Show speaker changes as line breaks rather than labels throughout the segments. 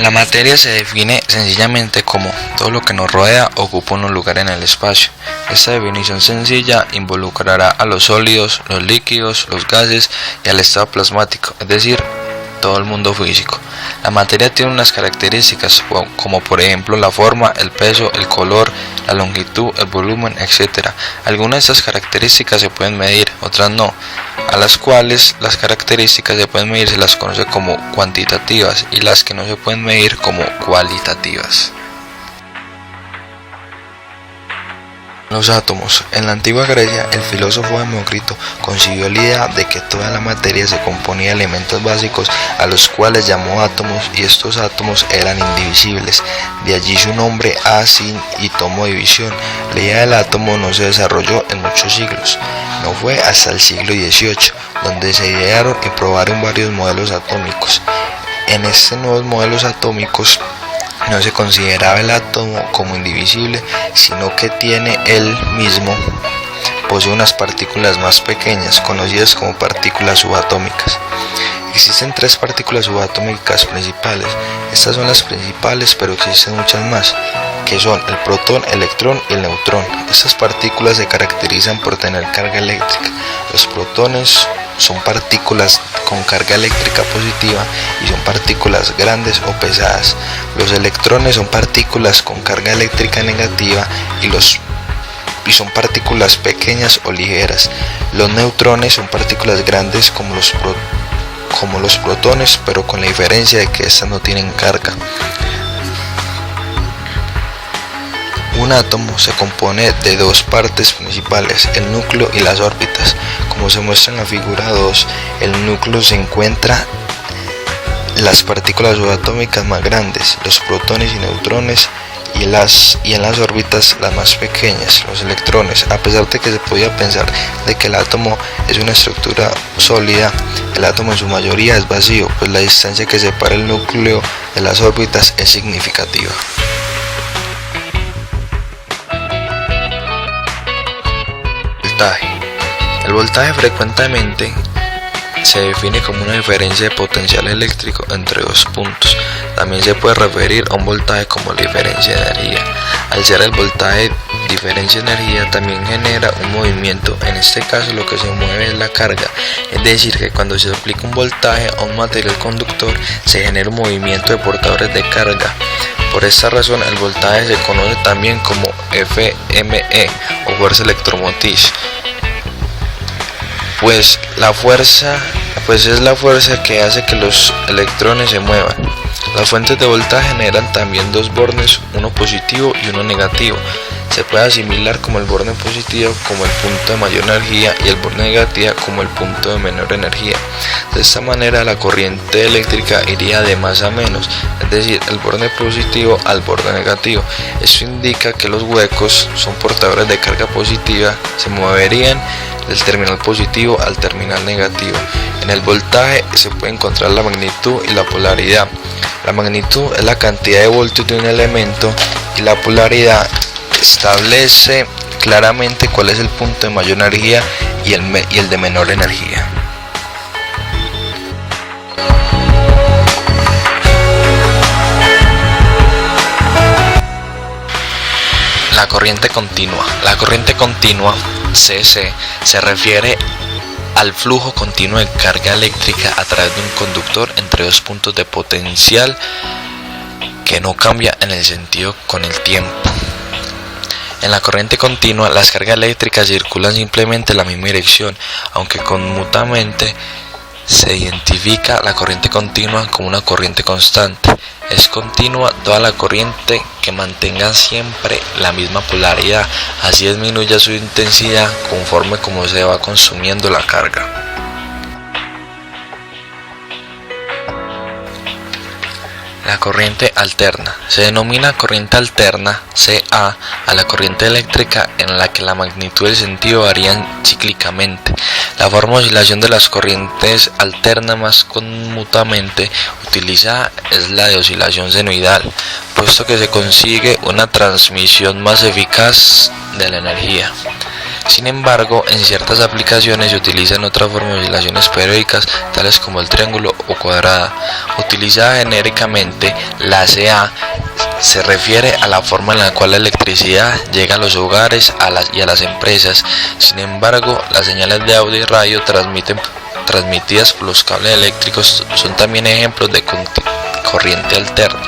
La materia se define sencillamente como todo lo que nos rodea ocupa un lugar en el espacio. Esta definición sencilla involucrará a los sólidos, los líquidos, los gases y al estado plasmático, es decir, todo el mundo físico. La materia tiene unas características como por ejemplo la forma, el peso, el color, la longitud, el volumen, etc. Algunas de estas características se pueden medir, otras no, a las cuales las características se pueden medir se las conoce como cuantitativas y las que no se pueden medir como cualitativas. Los átomos. En la antigua Grecia, el filósofo Demócrito concibió la idea de que toda la materia se componía de elementos básicos a los cuales llamó átomos, y estos átomos eran indivisibles. De allí su nombre Asin y tomo división. La idea del átomo no se desarrolló en muchos siglos. No fue hasta el siglo XVIII, donde se idearon y probaron varios modelos atómicos. En estos nuevos modelos atómicos no se consideraba el átomo como indivisible, sino que posee unas partículas más pequeñas, conocidas como partículas subatómicas. Existen tres partículas subatómicas principales. Estas son las principales, pero existen muchas más, que son el protón, el electrón y el neutrón. Estas partículas se caracterizan por tener carga eléctrica. Los protones son partículas con carga eléctrica positiva y son partículas grandes o pesadas. Los electrones son partículas con carga eléctrica negativa y son partículas pequeñas o ligeras. Los neutrones son partículas grandes como los protones, pero con la diferencia de que estas no tienen carga. Un átomo se compone de dos partes principales, el núcleo y las órbitas. Como se muestra en la figura 2, el núcleo se encuentra las partículas subatómicas más grandes, los protones y neutrones, y en las órbitas las más pequeñas, los electrones. A pesar de que se podía pensar de que el átomo es una estructura sólida, el átomo en su mayoría es vacío, pues la distancia que separa el núcleo de las órbitas es significativa. El voltaje frecuentemente se define como una diferencia de potencial eléctrico entre dos puntos. También se puede referir a un voltaje como la diferencia de energía. Al ser el voltaje diferencia de energía, también genera un movimiento. En este caso lo que se mueve es la carga, es decir, que cuando se aplica un voltaje a un material conductor se genera un movimiento de portadores de carga. Por esta razón el voltaje se conoce también como FME o fuerza electromotriz, pues es la fuerza que hace que los electrones se muevan. Las fuentes de voltaje generan también dos bornes, uno positivo y uno negativo. Se puede asimilar como el borne positivo como el punto de mayor energía y el borne negativa como el punto de menor energía. De esta manera la corriente eléctrica iría de más a menos, es decir, el borne positivo al borne negativo. Esto indica que los huecos son portadores de carga positiva, se moverían del terminal positivo al terminal negativo. En el voltaje se puede encontrar la magnitud y la polaridad. La magnitud es la cantidad de voltios de un elemento y la polaridad establece claramente cuál es el punto de mayor energía y el de menor energía. La corriente continua. La corriente continua, CC, se refiere al flujo continuo de carga eléctrica a través de un conductor entre dos puntos de potencial que no cambia en el sentido con el tiempo. En la corriente continua, las cargas eléctricas circulan simplemente en la misma dirección, aunque conmutablemente. Se identifica la corriente continua como una corriente constante. Es continua toda la corriente que mantenga siempre la misma polaridad, así disminuye su intensidad conforme como se va consumiendo la carga. La corriente alterna. Se denomina corriente alterna, CA, a la corriente eléctrica en la que la magnitud y el sentido varían cíclicamente. La forma de oscilación de las corrientes alternas más conmutablemente utilizada es la de oscilación senoidal, puesto que se consigue una transmisión más eficaz de la energía. Sin embargo, en ciertas aplicaciones se utilizan otras formas de oscilaciones periódicas, tales como el triángulo o cuadrada. Utilizada genéricamente, la CA se refiere a la forma en la cual la electricidad llega a los hogares y a las empresas. Sin embargo, las señales de audio y radio transmitidas por los cables eléctricos son también ejemplos de corriente alterna.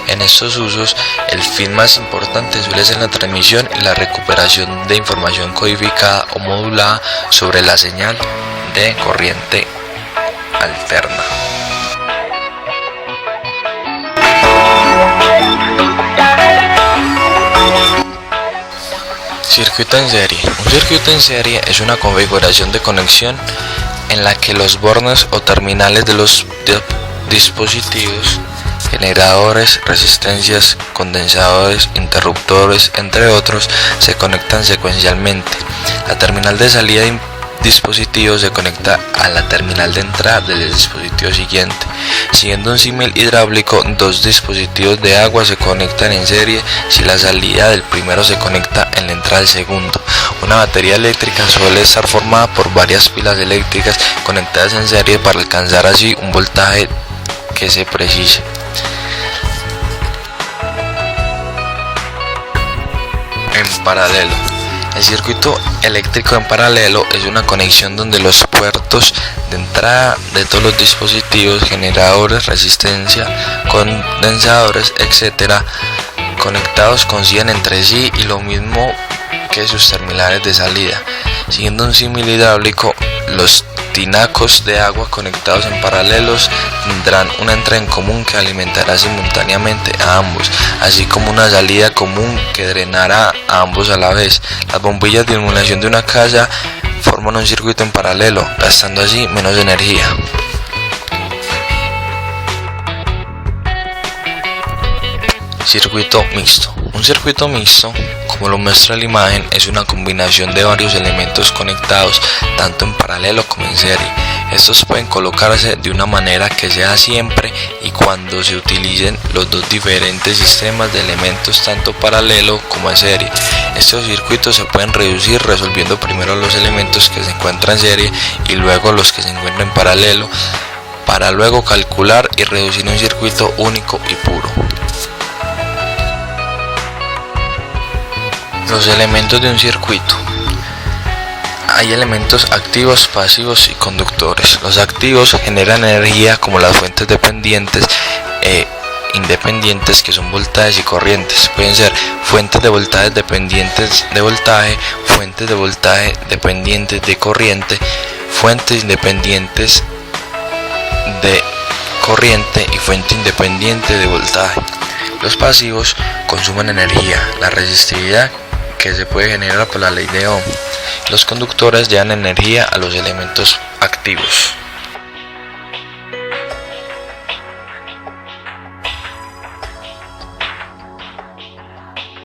En estos usos, el fin más importante suele ser la transmisión y la recuperación de información codificada o modulada sobre la señal de corriente alterna. Circuito en serie. Un circuito en serie es una configuración de conexión en la que los bornes o terminales de los dispositivos, generadores, resistencias, condensadores, interruptores, entre otros, se conectan secuencialmente. La terminal de salida de dispositivo se conecta a la terminal de entrada del dispositivo siguiente. Siguiendo un símil hidráulico, dos dispositivos de agua se conectan en serie si la salida del primero se conecta en la entrada del segundo. Una batería eléctrica suele estar formada por varias pilas eléctricas conectadas en serie para alcanzar así un voltaje que se precise. En paralelo. El circuito eléctrico en paralelo es una conexión donde los puertos de entrada de todos los dispositivos, generadores, resistencia, condensadores, etc., conectados coinciden entre sí y lo mismo que sus terminales de salida. Siguiendo un símil hidráulico, los tinacos de agua conectados en paralelos tendrán una entrada en común que alimentará simultáneamente a ambos, así como una salida común que drenará a ambos a la vez. Las bombillas de iluminación de una casa forman un circuito en paralelo, gastando así menos energía. Circuito mixto. Un circuito mixto, como lo muestra la imagen, es una combinación de varios elementos conectados tanto en paralelo como en serie. Estos pueden colocarse de una manera que sea siempre y cuando se utilicen los dos diferentes sistemas de elementos tanto paralelo como en serie. Estos circuitos se pueden reducir resolviendo primero los elementos que se encuentran en serie y luego los que se encuentran en paralelo, para luego calcular y reducir un circuito único y puro. Los elementos de un circuito. Hay elementos activos, pasivos y conductores. Los activos generan energía como las fuentes dependientes e independientes, que son voltajes y corrientes. Pueden ser fuentes de voltaje dependientes de voltaje, fuentes de voltaje dependientes de corriente, fuentes independientes de corriente y fuente independiente de voltaje. Los pasivos consumen energía, la resistividad que se puede generar por la ley de Ohm. Los conductores llevan energía a los elementos activos.